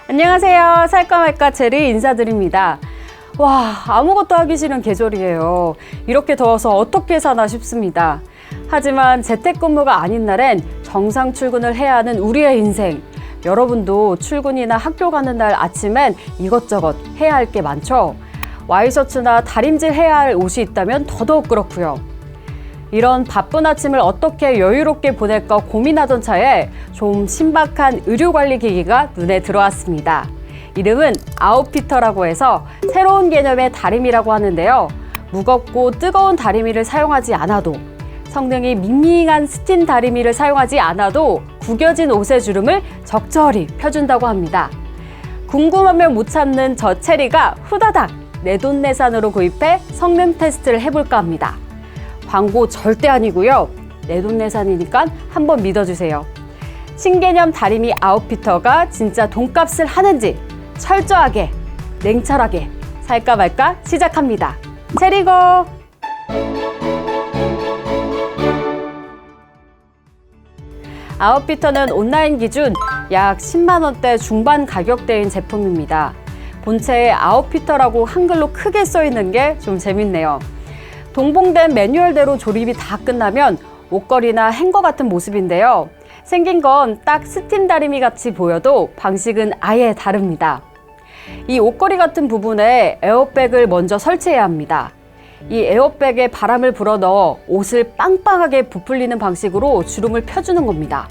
안녕하세요. 살까 말까 체리 인사드립니다. 와, 아무것도 하기 싫은 계절이에요. 이렇게 더워서 어떻게 사나 싶습니다. 하지만 재택근무가 아닌 날엔 정상 출근을 해야 하는 우리의 인생. 여러분도 출근이나 학교 가는 날 아침엔 이것저것 해야 할 게 많죠? 와이셔츠나 다림질 해야 할 옷이 있다면 더더욱 그렇고요. 이런 바쁜 아침을 어떻게 여유롭게 보낼까 고민하던 차에 좀 신박한 의료관리기기가 눈에 들어왔습니다. 이름은 아웃피터라고 해서 새로운 개념의 다리미라고 하는데요. 무겁고 뜨거운 다리미를 사용하지 않아도, 성능이 밍밍한 스팀 다리미를 사용하지 않아도 구겨진 옷의 주름을 적절히 펴준다고 합니다. 궁금하면 못 참는 저 체리가 후다닥 내돈내산으로 구입해 성능 테스트를 해볼까 합니다. 광고 절대 아니고요. 내돈내산이니까 한번 믿어주세요. 신개념 다리미 아웃피터가 진짜 돈값을 하는지 철저하게, 냉철하게 살까 말까 시작합니다. 체리고! 아웃피터는 온라인 기준 약 10만 원대 중반 가격대인 제품입니다. 본체에 아웃피터라고 한글로 크게 써 있는 게 좀 재밌네요. 동봉된 매뉴얼대로 조립이 다 끝나면 옷걸이나 행거 같은 모습인데요. 생긴 건 딱 스팀 다리미 같이 보여도 방식은 아예 다릅니다. 이 옷걸이 같은 부분에 에어백을 먼저 설치해야 합니다. 이 에어백에 바람을 불어넣어 옷을 빵빵하게 부풀리는 방식으로 주름을 펴주는 겁니다.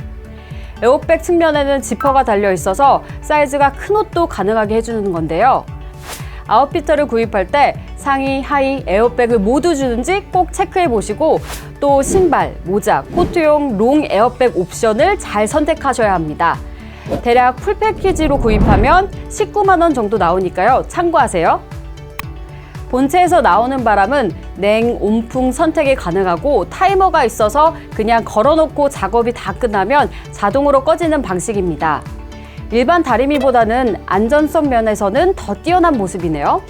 에어백 측면에는 지퍼가 달려 있어서 사이즈가 큰 옷도 가능하게 해주는 건데요. 아웃피터를 구입할 때 상의, 하의, 에어백을 모두 주는지 꼭 체크해 보시고 또 신발, 모자, 코트용 롱 에어백 옵션을 잘 선택하셔야 합니다. 대략 풀 패키지로 구입하면 19만 원 정도 나오니까요. 참고하세요. 본체에서 나오는 바람은 냉, 온풍 선택이 가능하고 타이머가 있어서 그냥 걸어놓고 작업이 다 끝나면 자동으로 꺼지는 방식입니다. 일반 다리미보다는 안전성 면에서는 더 뛰어난 모습이네요.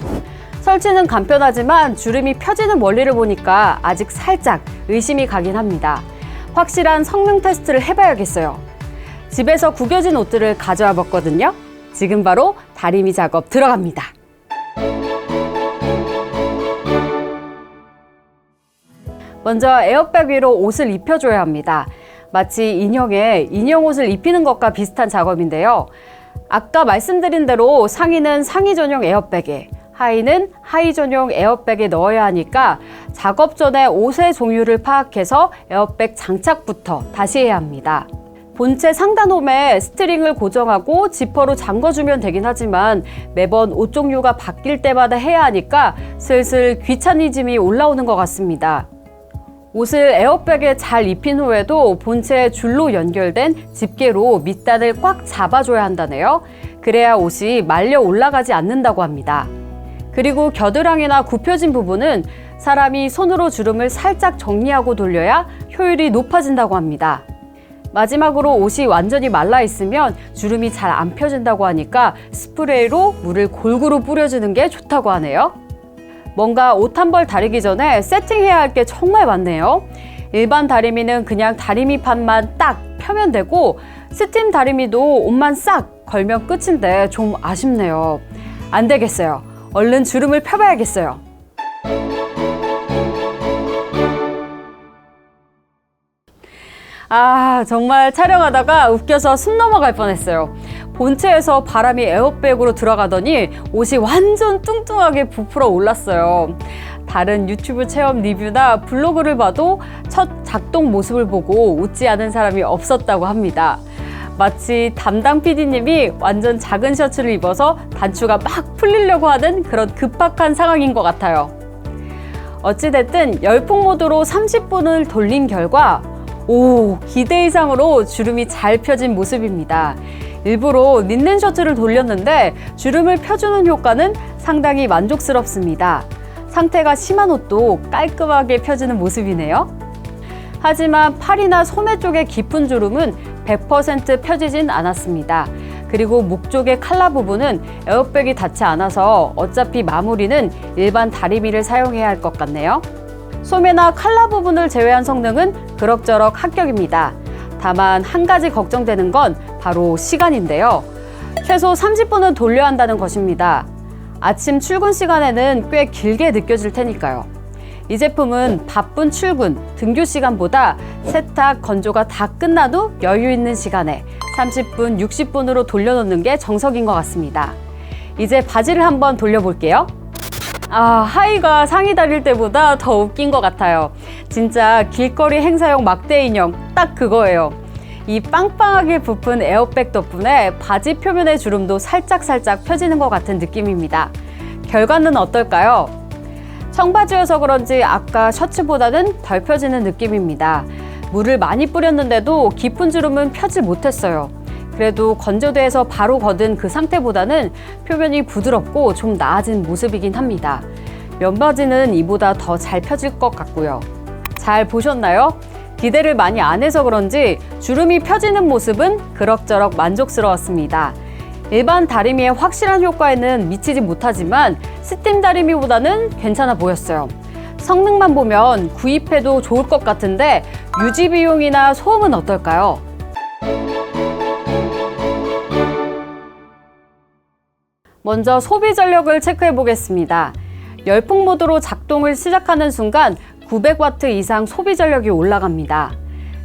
설치는 간편하지만 주름이 펴지는 원리를 보니까 아직 살짝 의심이 가긴 합니다. 확실한 성능 테스트를 해봐야겠어요. 집에서 구겨진 옷들을 가져와 봤거든요. 지금 바로 다리미 작업 들어갑니다. 먼저 에어백 위로 옷을 입혀줘야 합니다. 마치 인형 옷을 입히는 것과 비슷한 작업인데요. 아까 말씀드린 대로 상의는 상의 전용 에어백에, 하의는 하의 전용 에어백에 넣어야 하니까 작업 전에 옷의 종류를 파악해서 에어백 장착부터 다시 해야 합니다. 본체 상단홈에 스트링을 고정하고 지퍼로 잠궈주면 되긴 하지만 매번 옷 종류가 바뀔 때마다 해야 하니까 슬슬 귀차니즘이 올라오는 것 같습니다. 옷을 에어백에 잘 입힌 후에도 본체에 줄로 연결된 집게로 밑단을 꽉 잡아줘야 한다네요. 그래야 옷이 말려 올라가지 않는다고 합니다. 그리고 겨드랑이나 굽혀진 부분은 사람이 손으로 주름을 살짝 정리하고 돌려야 효율이 높아진다고 합니다. 마지막으로 옷이 완전히 말라 있으면 주름이 잘 안 펴진다고 하니까 스프레이로 물을 골고루 뿌려주는 게 좋다고 하네요. 뭔가 옷 한 벌 다리기 전에 세팅해야 할 게 정말 많네요. 일반 다리미는 그냥 다리미판만 딱 펴면 되고 스팀 다리미도 옷만 싹 걸면 끝인데 좀 아쉽네요. 안 되겠어요. 얼른 주름을 펴봐야겠어요. 정말 촬영하다가 웃겨서 숨 넘어갈 뻔했어요. 본체에서 바람이 에어백으로 들어가더니 옷이 완전 뚱뚱하게 부풀어 올랐어요. 다른 유튜브 체험 리뷰나 블로그를 봐도 첫 작동 모습을 보고 웃지 않은 사람이 없었다고 합니다. 마치 담당 PD님이 완전 작은 셔츠를 입어서 단추가 막 풀리려고 하는 그런 급박한 상황인 것 같아요. 어찌됐든 열풍 모드로 30분을 돌린 결과 기대 이상으로 주름이 잘 펴진 모습입니다. 일부러 린넨 셔츠를 돌렸는데 주름을 펴주는 효과는 상당히 만족스럽습니다. 상태가 심한 옷도 깔끔하게 펴지는 모습이네요. 하지만 팔이나 소매 쪽의 깊은 주름은 100% 펴지진 않았습니다. 그리고 목 쪽의 칼라 부분은 에어백이 닿지 않아서 어차피 마무리는 일반 다리미를 사용해야 할 것 같네요. 소매나 칼라 부분을 제외한 성능은 그럭저럭 합격입니다. 다만 한 가지 걱정되는 건 바로 시간인데요. 최소 30분은 돌려야 한다는 것입니다. 아침 출근 시간에는 꽤 길게 느껴질 테니까요. 이 제품은 바쁜 출근, 등교 시간보다 세탁, 건조가 다 끝난 후 여유 있는 시간에 30분, 60분으로 돌려놓는 게 정석인 것 같습니다. 이제 바지를 한번 돌려볼게요. 하의가 상의 다릴 때보다 더 웃긴 것 같아요. 진짜 길거리 행사용 막대 인형, 딱 그거예요. 이 빵빵하게 부푼 에어백 덕분에 바지 표면의 주름도 살짝살짝 펴지는 것 같은 느낌입니다. 결과는 어떨까요? 청바지여서 그런지 아까 셔츠보다는 덜 펴지는 느낌입니다. 물을 많이 뿌렸는데도 깊은 주름은 펴지 못했어요. 그래도 건조대에서 바로 걷은 그 상태보다는 표면이 부드럽고 좀 나아진 모습이긴 합니다. 면바지는 이보다 더 잘 펴질 것 같고요. 잘 보셨나요? 기대를 많이 안 해서 그런지 주름이 펴지는 모습은 그럭저럭 만족스러웠습니다. 일반 다리미의 확실한 효과에는 미치지 못하지만 스팀 다리미보다는 괜찮아 보였어요. 성능만 보면 구입해도 좋을 것 같은데 유지 비용이나 소음은 어떨까요? 먼저 소비 전력을 체크해 보겠습니다. 열풍 모드로 작동을 시작하는 순간 900W 이상 소비 전력이 올라갑니다.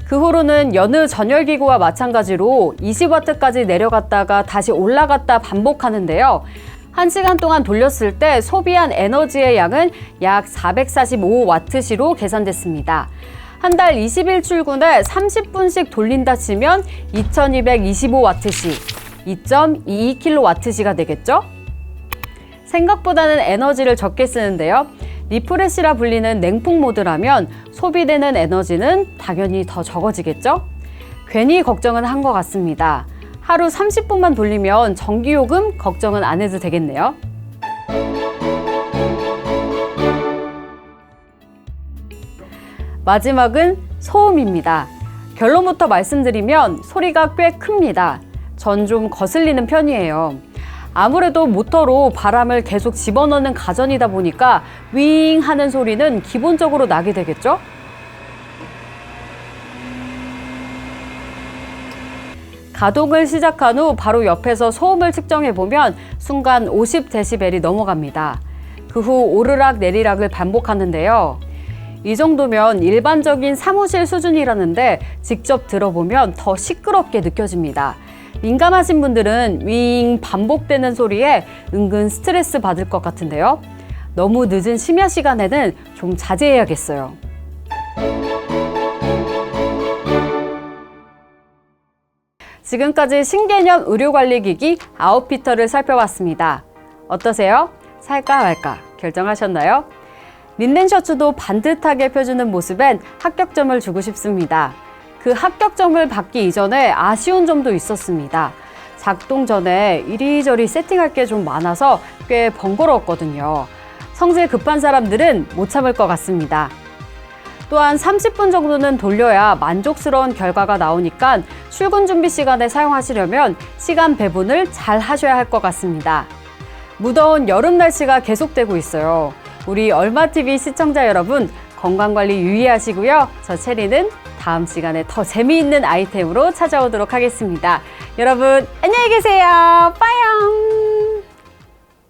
그 후로는 여느 전열기구와 마찬가지로 20W까지 내려갔다가 다시 올라갔다 반복하는데요. 1시간 동안 돌렸을 때 소비한 에너지의 양은 약 445W시로 계산됐습니다. 한 달 20일 출근에 30분씩 돌린다 치면 2225W시, 2.22kWh가 되겠죠? 생각보다는 에너지를 적게 쓰는데요. 리프레시라 불리는 냉풍 모드라면 소비되는 에너지는 당연히 더 적어지겠죠? 괜히 걱정은 한 것 같습니다. 하루 30분만 돌리면 전기요금 걱정은 안 해도 되겠네요. 마지막은 소음입니다. 결론부터 말씀드리면 소리가 꽤 큽니다. 전 좀 거슬리는 편이에요. 아무래도 모터로 바람을 계속 집어넣는 가전이다 보니까 윙 하는 소리는 기본적으로 나게 되겠죠? 가동을 시작한 후 바로 옆에서 소음을 측정해보면 순간 50dB이 넘어갑니다. 그 후 오르락 내리락을 반복하는데요. 이 정도면 일반적인 사무실 수준이라는데 직접 들어보면 더 시끄럽게 느껴집니다. 민감하신 분들은 윙 반복되는 소리에 은근 스트레스 받을 것 같은데요. 너무 늦은 심야 시간에는 좀 자제해야겠어요. 지금까지 신개념 의료관리기기 아웃피터를 살펴봤습니다. 어떠세요? 살까 말까 결정하셨나요? 린넨 셔츠도 반듯하게 펴주는 모습엔 합격점을 주고 싶습니다. 그 합격점을 받기 이전에 아쉬운 점도 있었습니다. 작동 전에 이리저리 세팅할 게 좀 많아서 꽤 번거로웠거든요. 성질 급한 사람들은 못 참을 것 같습니다. 또한 30분 정도는 돌려야 만족스러운 결과가 나오니까 출근 준비 시간에 사용하시려면 시간 배분을 잘 하셔야 할 것 같습니다. 무더운 여름 날씨가 계속되고 있어요. 우리 얼마TV 시청자 여러분, 건강관리 유의하시고요. 저 체리는 다음 시간에 더 재미있는 아이템으로 찾아오도록 하겠습니다. 여러분, 안녕히 계세요. 빠이용!